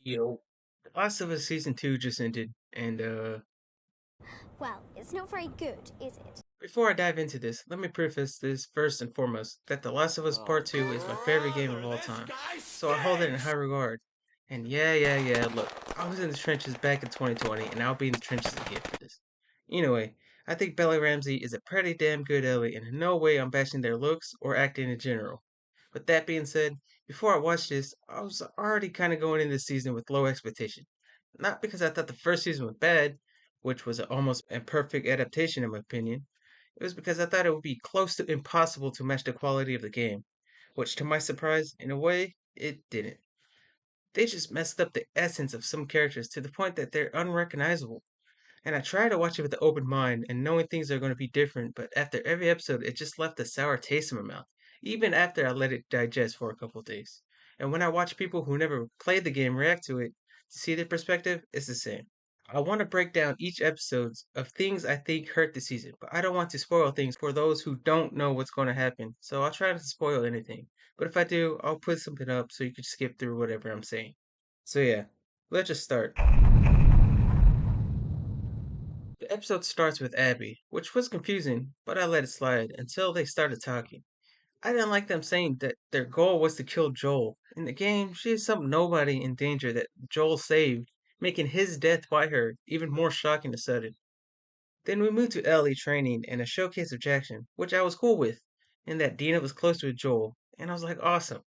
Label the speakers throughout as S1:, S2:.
S1: Yo, The Last of Us Season 2 just ended, and
S2: Well, it's not very good, is it?
S1: before I dive into this, let me preface this first and foremost that The Last of Us
S3: Oh,
S1: Part 2 is my favorite game of
S3: brother,
S1: all
S3: this
S1: time,
S3: guy
S1: so I hold it in high
S3: stinks!
S1: regard. And yeah, look, I was in the trenches back in 2020, and I'll be in the trenches again for this. Anyway, I think Bella Ramsey is a pretty damn good Ellie, and in no way I'm bashing their looks or acting in general. With that being said, before I watched this, I was already kind of going into the season with low expectation. Not because I thought the first season was bad, which was almost a perfect adaptation in my opinion. It was because I thought it would be close to impossible to match the quality of the game, which to my surprise, in a way, it didn't. They just messed up the essence of some characters to the point that they're unrecognizable. And I try to watch it with an open mind and knowing things are going to be different, but after every episode, it just left a sour taste in my mouth, even after I let it digest for a couple of days. And when I watch people who never played the game react to it, to see their perspective, it's the same. I want to break down each episode of things I think hurt the season, but I don't want to spoil things for those who don't know what's going to happen, so I'll try not to spoil anything. But if I do, I'll put something up so you can skip through whatever I'm saying. So yeah, let's just start. The episode starts with Abby, which was confusing, but I let it slide until they started talking. I didn't like them saying that their goal was to kill Joel. In the game, she is some nobody in danger that Joel saved, making his death by her even more shocking and sudden. Then we moved to Ellie training and a showcase of Jackson, which I was cool with, and that Dina was close with Joel, and I was like, awesome.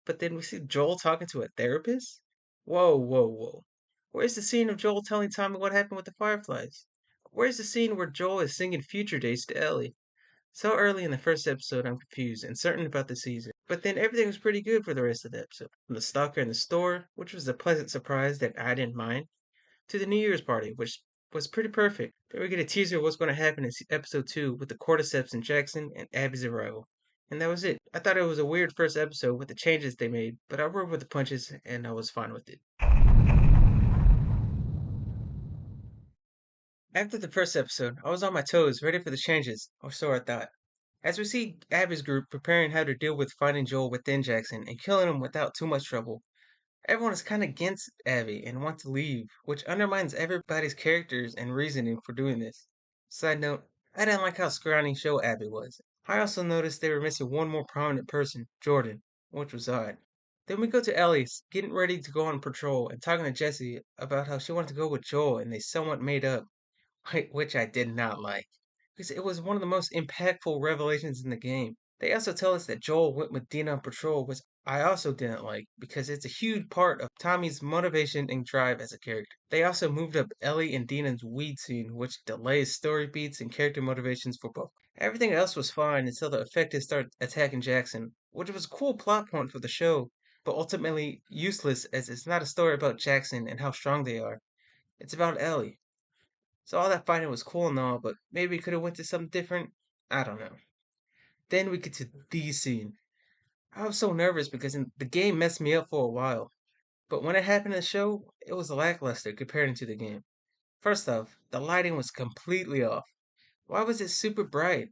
S1: But then we see Joel talking to a therapist? Whoa. Where's the scene of Joel telling Tommy what happened with the Fireflies? Where's the scene where Joel is singing Future Days to Ellie? So early in the first episode, I'm confused and certain about the season. But then everything was pretty good for the rest of the episode. From the stalker in the store, which was a pleasant surprise that I didn't mind, to the New Year's party, which was pretty perfect. Then we get a teaser of what's going to happen in episode 2 with the cordyceps in Jackson and Abby's arrival. And that was it. I thought it was a weird first episode with the changes they made, but I rolled with the punches and I was fine with it. After the first episode, I was on my toes, ready for the changes, or so I thought. As we see Abby's group preparing how to deal with finding Joel within Jackson and killing him without too much trouble, everyone is kind of against Abby and wants to leave, which undermines everybody's characters and reasoning for doing this. Side note, I didn't like how scrawny show Abby was. I also noticed they were missing one more prominent person, Jordan, which was odd. Then we go to Ellie's, getting ready to go on patrol and talking to Jesse about how she wanted to go with Joel and they somewhat made up, which I did not like. Because it was one of the most impactful revelations in the game. They also tell us that Joel went with Dina on patrol, which I also didn't like, because it's a huge part of Tommy's motivation and drive as a character. They also moved up Ellie and Dina's weed scene, which delays story beats and character motivations for both. Everything else was fine until the effective started attacking Jackson, which was a cool plot point for the show, but ultimately useless as it's not a story about Jackson and how strong they are. It's about Ellie. So all that fighting was cool and all, but maybe we could have went to something different. I don't know. Then we get to the scene. I was so nervous because the game messed me up for a while, but when it happened in the show, it was lackluster compared to the game. First off, the lighting was completely off. Why was it super bright?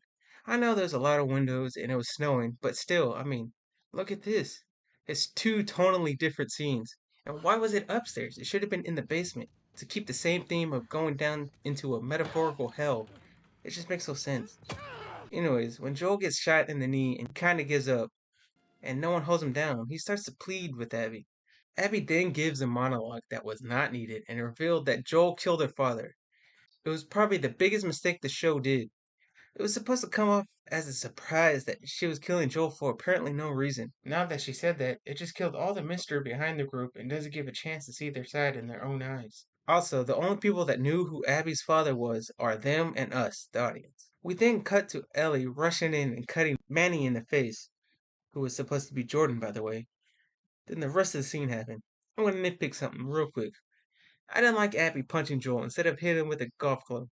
S1: I know there's a lot of windows and it was snowing, but still, I mean, look at this. It's two tonally different scenes. And why was it upstairs? It should have been in the basement to keep the same theme of going down into a metaphorical hell. It just makes no sense. Anyways, when Joel gets shot in the knee and kinda gives up, and no one holds him down, he starts to plead with Abby. Abby then gives a monologue that was not needed and revealed that Joel killed her father. It was probably the biggest mistake the show did. It was supposed to come off as a surprise that she was killing Joel for apparently no reason. Now that she said that, it just killed all the mystery behind the group and doesn't give a chance to see their side in their own eyes. Also, the only people that knew who Abby's father was are them and us, the audience. We then cut to Ellie rushing in and cutting Manny in the face, who was supposed to be Jordan, by the way. Then the rest of the scene happened. I'm gonna nitpick something real quick. I didn't like Abby punching Joel instead of hitting him with a golf club.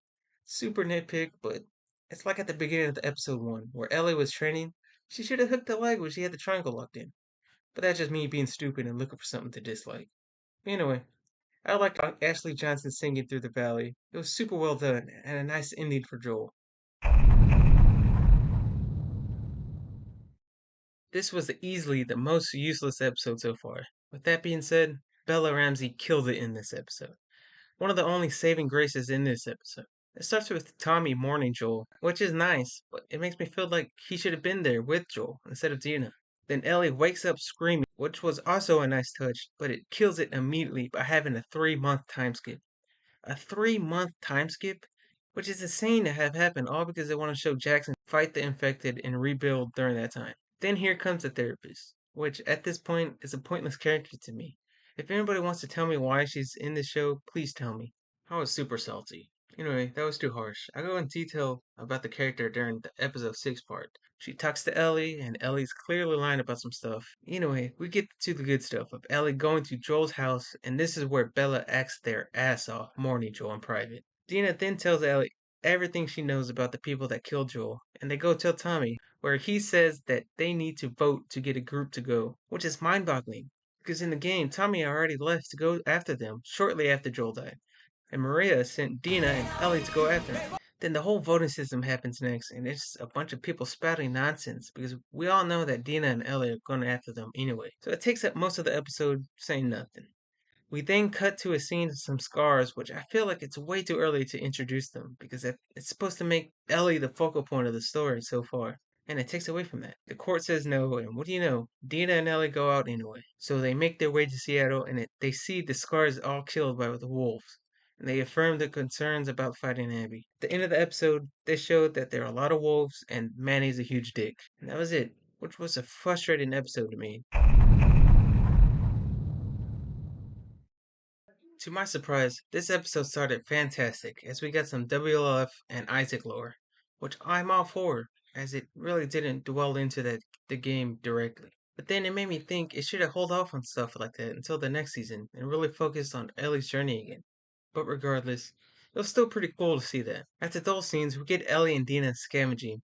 S1: Super nitpick, but it's like at the beginning of the episode 1, where Ellie was training. She should have hooked the leg when she had the triangle locked in. But that's just me being stupid and looking for something to dislike. Anyway, I liked Ashley Johnson singing through the valley. It was super well done and a nice ending for Joel. This was easily the most useless episode so far. With that being said, Bella Ramsey killed it in this episode. One of the only saving graces in this episode. It starts with Tommy mourning Joel, which is nice, but it makes me feel like he should have been there with Joel instead of Dina. Then Ellie wakes up screaming, which was also a nice touch, but it kills it immediately by having a 3 month time skip. A 3 month time skip? Which is insane to have happen all because they want to show Jackson fight the infected and rebuild during that time. Then here comes the therapist, which at this point is a pointless character to me. If anybody wants to tell me why she's in this show, please tell me. I was super salty. Anyway, that was too harsh. I go in detail about the character during the episode 6 part. She talks to Ellie, and Ellie's clearly lying about some stuff. Anyway, we get to the good stuff of Ellie going to Joel's house, and this is where Bella acts their ass off, mourning Joel in private. Dina then tells Ellie everything she knows about the people that killed Joel, and they go tell Tommy, where he says that they need to vote to get a group to go, which is mind boggling. Because in the game, Tommy already left to go after them shortly after Joel died and Maria sent Dina and Ellie to go after him. Then the whole voting system happens next, and it's a bunch of people spouting nonsense because we all know that Dina and Ellie are going after them anyway. So it takes up most of the episode saying nothing. We then cut to a scene of some scars, which I feel like it's way too early to introduce them because it's supposed to make Ellie the focal point of the story so far. And it takes away from that. The court says no, and what do you know? Dina and Ellie go out anyway. So they make their way to Seattle, and they see the scars all killed by the wolves. And they affirm their concerns about fighting Abby. At the end of the episode, they showed that there are a lot of wolves, and Manny's a huge dick. And that was it, which was a frustrating episode to me. To my surprise, this episode started fantastic as we got some WLF and Isaac lore, which I'm all for, as it really didn't dwell into the game directly. But then it made me think it should have held off on stuff like that until the next season and really focused on Ellie's journey again. But regardless, it was still pretty cool to see that. After those scenes, we get Ellie and Dina scavenging,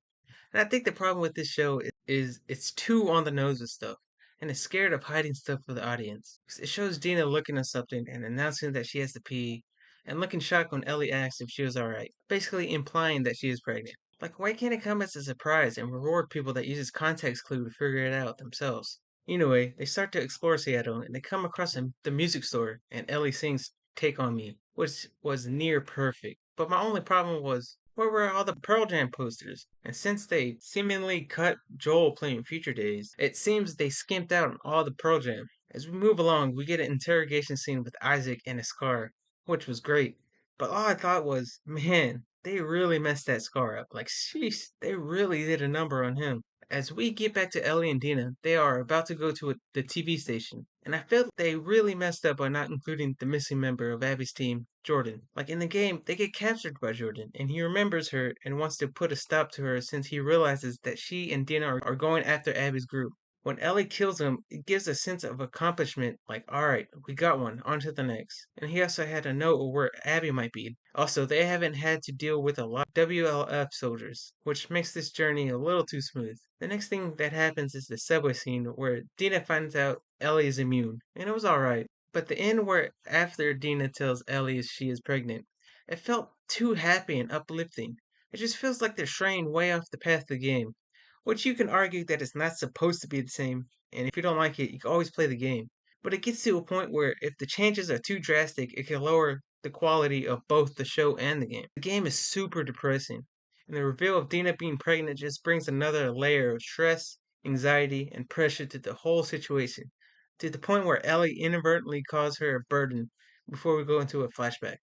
S1: and I think the problem with this show is it's too on the nose with stuff, and it's scared of hiding stuff for the audience. 'Cause it shows Dina looking at something and announcing that she has to pee, and looking shocked when Ellie asks if she was alright, basically implying that she is pregnant. Like, why can't it come as a surprise and reward people that uses context clue to figure it out themselves? Anyway, they start to explore Seattle and they come across the music store, and Ellie sings Take On Me, which was near perfect. But my only problem was where were all the Pearl Jam posters? And since they seemingly cut Joel playing Future Days, it seems they skimped out on all the Pearl Jam. As we move along, we get an interrogation scene with Isaac and his scar, which was great. But all I thought was, man, they really messed that scar up. Like, sheesh, they really did a number on him. As we get back to Ellie and Dina, they are about to go to the TV station, and I felt they really messed up by not including the missing member of Abby's team, Jordan. Like in the game, they get captured by Jordan, and he remembers her and wants to put a stop to her since he realizes that she and Dina are going after Abby's group. When Ellie kills him, it gives a sense of accomplishment, like, alright, we got one, on to the next. And he also had a note of where Abby might be. Also, they haven't had to deal with a lot of WLF soldiers, which makes this journey a little too smooth. The next thing that happens is the subway scene where Dina finds out Ellie is immune, and it was alright. But the end where after Dina tells Ellie she is pregnant, it felt too happy and uplifting. It just feels like they're straying way off the path of the game, which you can argue that it's not supposed to be the same, and if you don't like it, you can always play the game. But it gets to a point where if the changes are too drastic, it can lower the quality of both the show and the game. The game is super depressing, and the reveal of Dina being pregnant just brings another layer of stress, anxiety, and pressure to the whole situation, to the point where Ellie inadvertently calls her a burden before we go into a flashback,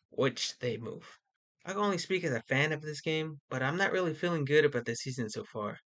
S1: which they move. I can only speak as a fan of this game, but I'm not really feeling good about this season so far.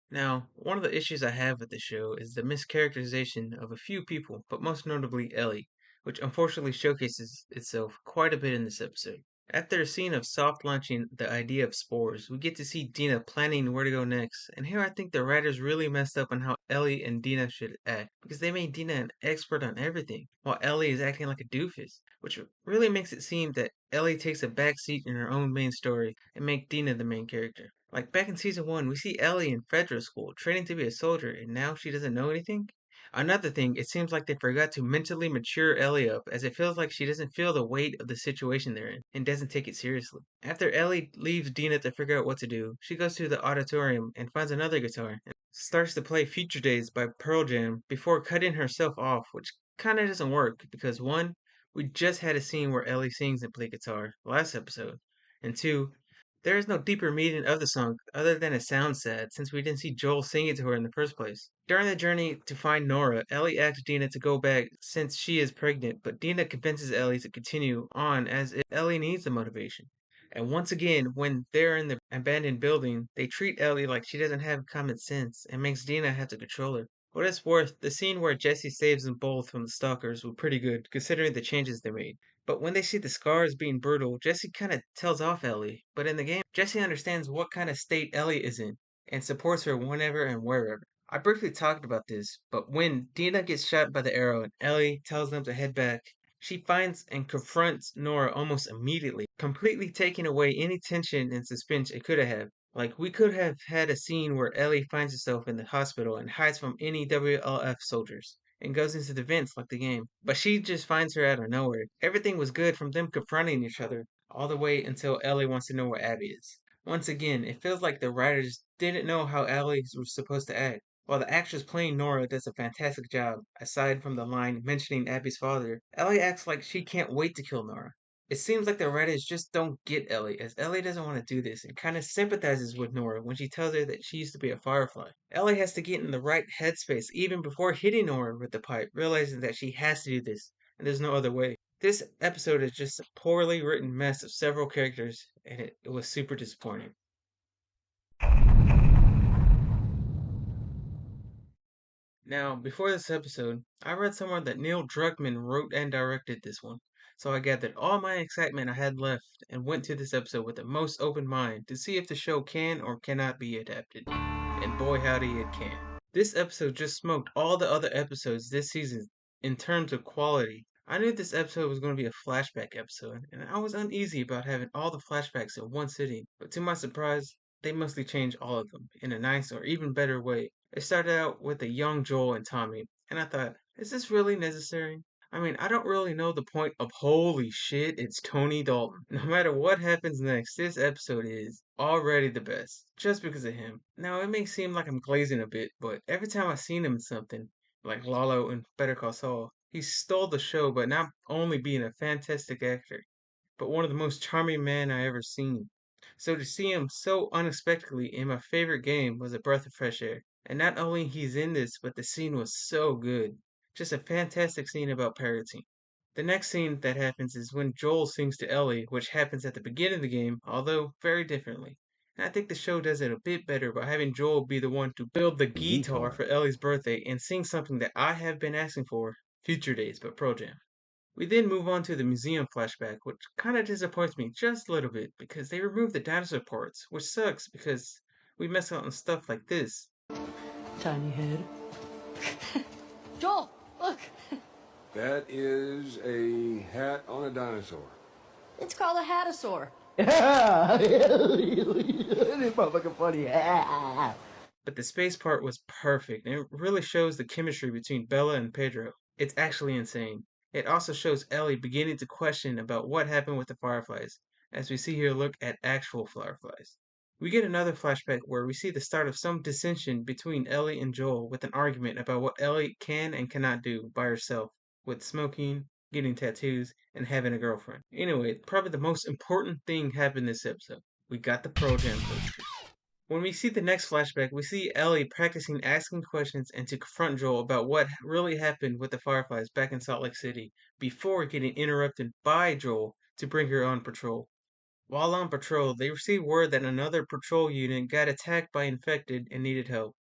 S1: Now, one of the issues I have with the show is the mischaracterization of a few people, but most notably Ellie, which unfortunately showcases itself quite a bit in this episode. After a scene of soft launching the idea of spores, we get to see Dina planning where to go next, and here I think the writers really messed up on how Ellie and Dina should act, because they made Dina an expert on everything, while Ellie is acting like a doofus, which really makes it seem that Ellie takes a back seat in her own main story and make Dina the main character. Like back in season 1, we see Ellie in Fredro's school training to be a soldier, and now she doesn't know anything? Another thing, it seems like they forgot to mentally mature Ellie up, as it feels like she doesn't feel the weight of the situation they're in and doesn't take it seriously. After Ellie leaves Dina to figure out what to do, she goes to the auditorium and finds another guitar and starts to play Future Days by Pearl Jam before cutting herself off, which kinda doesn't work because one, we just had a scene where Ellie sings and plays guitar last episode, and two, there is no deeper meaning of the song other than it sounds sad since we didn't see Joel sing it to her in the first place. During the journey to find Nora, Ellie asks Dina to go back since she is pregnant, but Dina convinces Ellie to continue on as if Ellie needs the motivation. And once again, when they're in the abandoned building, they treat Ellie like she doesn't have common sense and makes Dina have to control her. What it's worth, the scene where Jesse saves them both from the stalkers were pretty good, considering the changes they made. But when they see the scars being brutal, Jesse kind of tells off Ellie. But in the game, Jesse understands what kind of state Ellie is in and supports her whenever and wherever. I briefly talked about this, but when Dina gets shot by the arrow and Ellie tells them to head back, she finds and confronts Nora almost immediately, completely taking away any tension and suspense it could have. Like, we could have had a scene where Ellie finds herself in the hospital and hides from any WLF soldiers and goes into the vents like the game. But she just finds her out of nowhere. Everything was good from them confronting each other, all the way until Ellie wants to know where Abby is. Once again, it feels like the writers didn't know how Ellie was supposed to act. While the actress playing Nora does a fantastic job, aside from the line mentioning Abby's father, Ellie acts like she can't wait to kill Nora. It seems like the writers just don't get Ellie, as Ellie doesn't want to do this and kind of sympathizes with Nora when she tells her that she used to be a firefly. Ellie has to get in the right headspace even before hitting Nora with the pipe, realizing that she has to do this, and there's no other way. This episode is just a poorly written mess of several characters, and it was super disappointing. Now, before this episode, I read somewhere that Neil Druckmann wrote and directed this one, so I gathered all my excitement I had left and went to this episode with the most open mind to see if the show can or cannot be adapted. And boy, howdy, it can. This episode just smoked all the other episodes this season in terms of quality. I knew this episode was going to be a flashback episode, and I was uneasy about having all the flashbacks in one sitting, but to my surprise, they mostly changed all of them in a nice or even better way. It started out with a young Joel and Tommy, and I thought, is this really necessary? I mean, I don't really know the point of holy shit, it's Tony Dalton. No matter what happens next, this episode is already the best, just because of him. Now, it may seem like I'm glazing a bit, but every time I've seen him in something, like Lalo in Better Call Saul, he stole the show by not only being a fantastic actor, but one of the most charming men I ever seen. So to see him so unexpectedly in my favorite game was a breath of fresh air. And not only he's in this, but the scene was so good. Just a fantastic scene about parenting. The next scene that happens is when Joel sings to Ellie, which happens at the beginning of the game, although very differently. And I think the show does it a bit better by having Joel be the one to build the guitar
S3: Guitar.
S1: for Ellie's birthday and sing something that I have been asking for, Future Days by Pro Jam. We then move on to the museum flashback, which kind of disappoints me just a little bit because they removed the dinosaur parts, which sucks because we miss out on stuff like this.
S4: Tiny head. Joel, look.
S3: That is a hat on a dinosaur.
S4: It's called a hatasaur.
S5: Yeah, it's fucking funny.
S1: But the space part was perfect, and it really shows the chemistry between Bella and Pedro. It's actually insane. It also shows Ellie beginning to question about what happened with the fireflies, as we see her look at actual fireflies. We get another flashback where we see the start of some dissension between Ellie and Joel with an argument about what Ellie can and cannot do by herself, with smoking, getting tattoos, and having a girlfriend. Anyway, probably the most important thing happened this episode. We got the Pro Jam posters. When we see the next flashback, we see Ellie practicing asking questions and to confront Joel about what really happened with the Fireflies back in Salt Lake City before getting interrupted by Joel to bring her on patrol. While on patrol, they received word that another patrol unit got attacked by infected and needed help.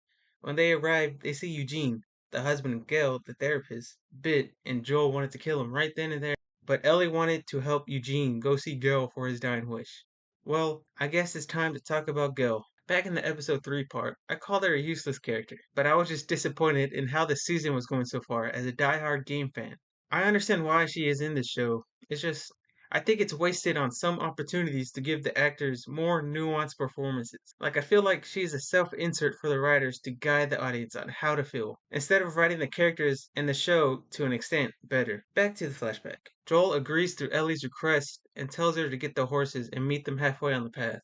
S1: When they arrive, they see Eugene, the husband of Gail, the therapist, bit, and Joel wanted to kill him right then and there. But Ellie wanted to help Eugene go see Gail for his dying wish. Well, I guess it's time to talk about Gail. Back in the episode 3 part, I called her a useless character, but I was just disappointed in how the season was going so far as a die-hard game fan. I understand why she is in this show. It's just I think it's wasted on some opportunities to give the actors more nuanced performances. Like, I feel like she's a self insert for the writers to guide the audience on how to feel, instead of writing the characters and the show to an extent better. Back to the flashback. Joel agrees to Ellie's request and tells her to get the horses and meet them halfway on the path.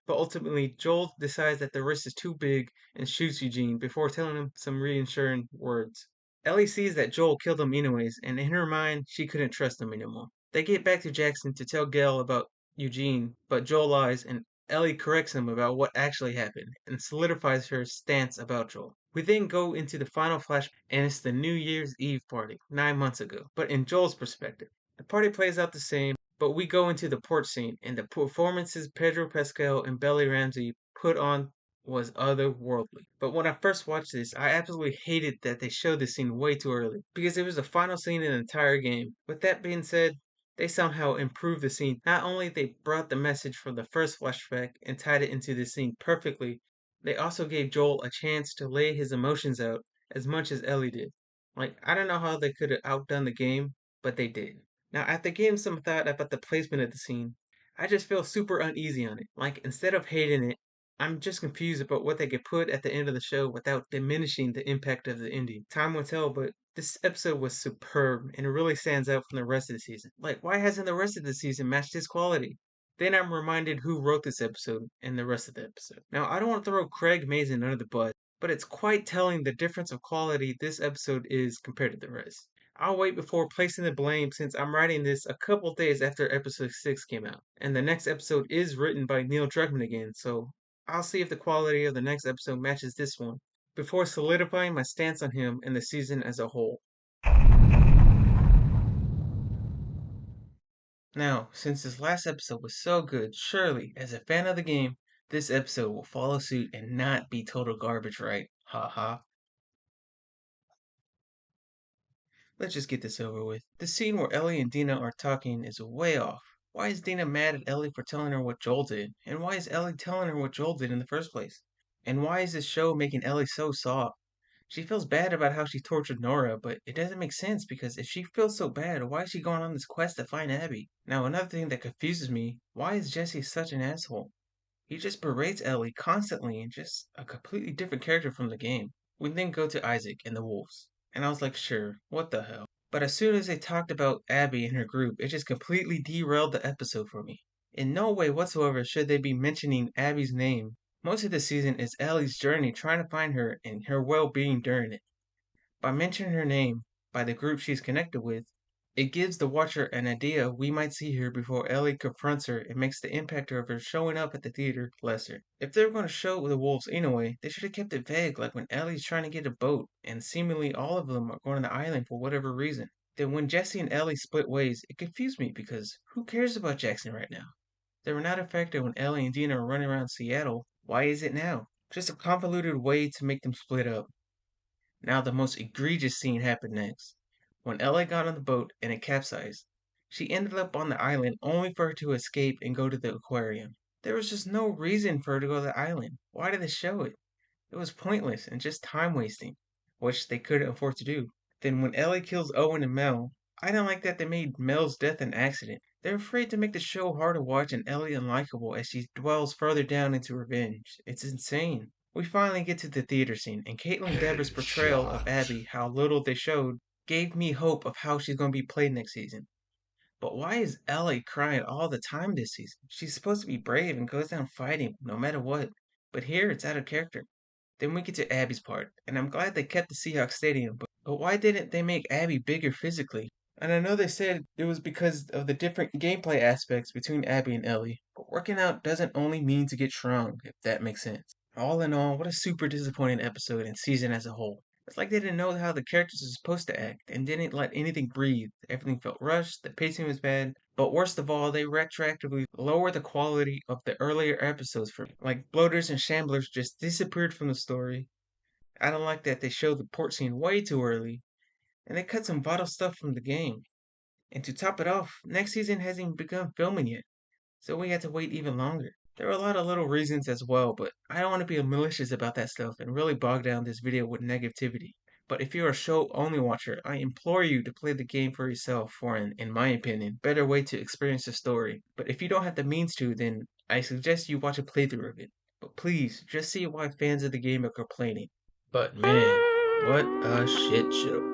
S1: But ultimately, Joel decides that the risk is too big and shoots Eugene before telling him some reassuring words. Ellie sees that Joel killed him anyways, and in her mind, she couldn't trust him anymore. They get back to Jackson to tell Gail about Eugene, but Joel lies and Ellie corrects him about what actually happened and solidifies her stance about Joel. We then go into the final flashback, and it's the New Year's Eve party, 9 months ago, but in Joel's perspective. The party plays out the same, but we go into the porch scene, and the performances Pedro Pascal and Belly Ramsey put on was otherworldly. But when I first watched this, I absolutely hated that they showed this scene way too early, because it was the final scene in the entire game. With that being said, they somehow improved the scene. Not only they brought the message from the first flashback and tied it into the scene perfectly, they also gave Joel a chance to lay his emotions out as much as Ellie did. Like, I don't know how they could have outdone the game, but they did. Now, after giving some thought about the placement of the scene, I just feel super uneasy on it. Like, instead of hating it, I'm just confused about what they could put at the end of the show without diminishing the impact of the ending. Time will tell, but this episode was superb and it really stands out from the rest of the season. Like, why hasn't the rest of the season matched its quality? Then I'm reminded who wrote this episode and the rest of the episode. Now, I don't want to throw Craig Mazin under the bus, but it's quite telling the difference of quality this episode is compared to the rest. I'll wait before placing the blame since I'm writing this a couple days after episode 6 came out. And the next episode is written by Neil Druckmann again, so I'll see if the quality of the next episode matches this one before solidifying my stance on him and the season as a whole. Now, since this last episode was so good, surely, as a fan of the game, this episode will follow suit and not be total garbage, right? Ha ha. Let's just get this over with. The scene where Ellie and Dina are talking is way off. Why is Dina mad at Ellie for telling her what Joel did? And why is Ellie telling her what Joel did in the first place? And why is this show making Ellie so soft? She feels bad about how she tortured Nora, but it doesn't make sense because if she feels so bad, why is she going on this quest to find Abby? Now, another thing that confuses me, why is Jesse such an asshole? He just berates Ellie constantly and just a completely different character from the game. We then go to Isaac and the wolves. And I was like, sure, what the hell? But as soon as they talked about Abby and her group, it just completely derailed the episode for me. In no way whatsoever should they be mentioning Abby's name. Most of the season is Ellie's journey trying to find her and her well being during it. By mentioning her name, by the group she's connected with, it gives the watcher an idea we might see her before Ellie confronts her and makes the impact of her showing up at the theater lesser. If they were going to show the wolves anyway, they should have kept it vague, like when Ellie's trying to get a boat and seemingly all of them are going to the island for whatever reason. Then when Jesse and Ellie split ways, it confused me because who cares about Jackson right now? They were not affected when Ellie and Dina were running around Seattle. Why is it now? Just a convoluted way to make them split up. Now the most egregious scene happened next. When Ellie got on the boat and it capsized, she ended up on the island only for her to escape and go to the aquarium. There was just no reason for her to go to the island. Why did they show it? It was pointless and just time wasting, which they couldn't afford to do. Then when Ellie kills Owen and Mel, I don't like that they made Mel's death an accident. They're afraid to make the show hard to watch and Ellie unlikable as she dwells further down into revenge. It's insane. We finally get to the theater scene, and Caitlin Dever's portrayal of
S3: Headshot.
S1: Abby, how little they showed, gave me hope of how she's going to be played next season. But why is Ellie crying all the time this season? She's supposed to be brave and goes down fighting no matter what. But here it's out of character. Then we get to Abby's part, and I'm glad they kept the Seahawks Stadium, but why didn't they make Abby bigger physically? And I know they said it was because of the different gameplay aspects between Abby and Ellie, but working out doesn't only mean to get strong, if that makes sense. All in all, what a super disappointing episode and season as a whole. It's like they didn't know how the characters are supposed to act and didn't let anything breathe. Everything felt rushed, the pacing was bad, but worst of all, they retroactively lowered the quality of the earlier episodes for me. Like bloaters and shamblers just disappeared from the story. I don't like that they showed the port scene way too early, and they cut some vital stuff from the game. And to top it off, next season hasn't even begun filming yet, so we had to wait even longer. There were a lot of little reasons as well, but I don't want to be malicious about that stuff and really bog down this video with negativity. But if you're a show only watcher, I implore you to play the game for yourself for an, in my opinion, better way to experience the story. But if you don't have the means to, then I suggest you watch a playthrough of it. But please, just see why fans of the game are complaining. But man, what a shit show.